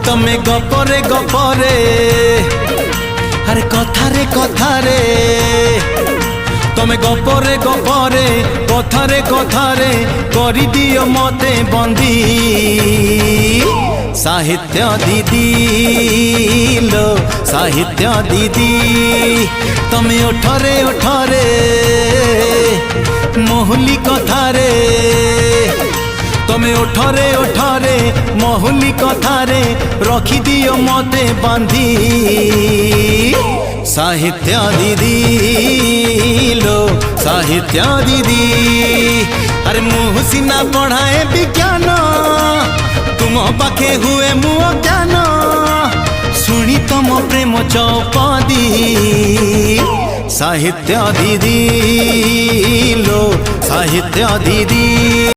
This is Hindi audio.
तमे गपरे गपरे अरे कथारे कथारे तमे गपरे गपरे कथारे कथारे करी दियो मते बंदी साहित्य दीदी लो साहित्य दीदी तमे उठरे उठरे महुली कथारे तमे उठरे उठरे महुली कथारे रखी दियो मते बांधी साहित्य दीदी लो साहित्य दीदी अरे मुँह सीना पढ़ाए विज्ञान तुम पाखे हुए मुँह ज्ञान शुणी तम प्रेम चौपदी साहित्य दीदी लो साहित्य दीदी।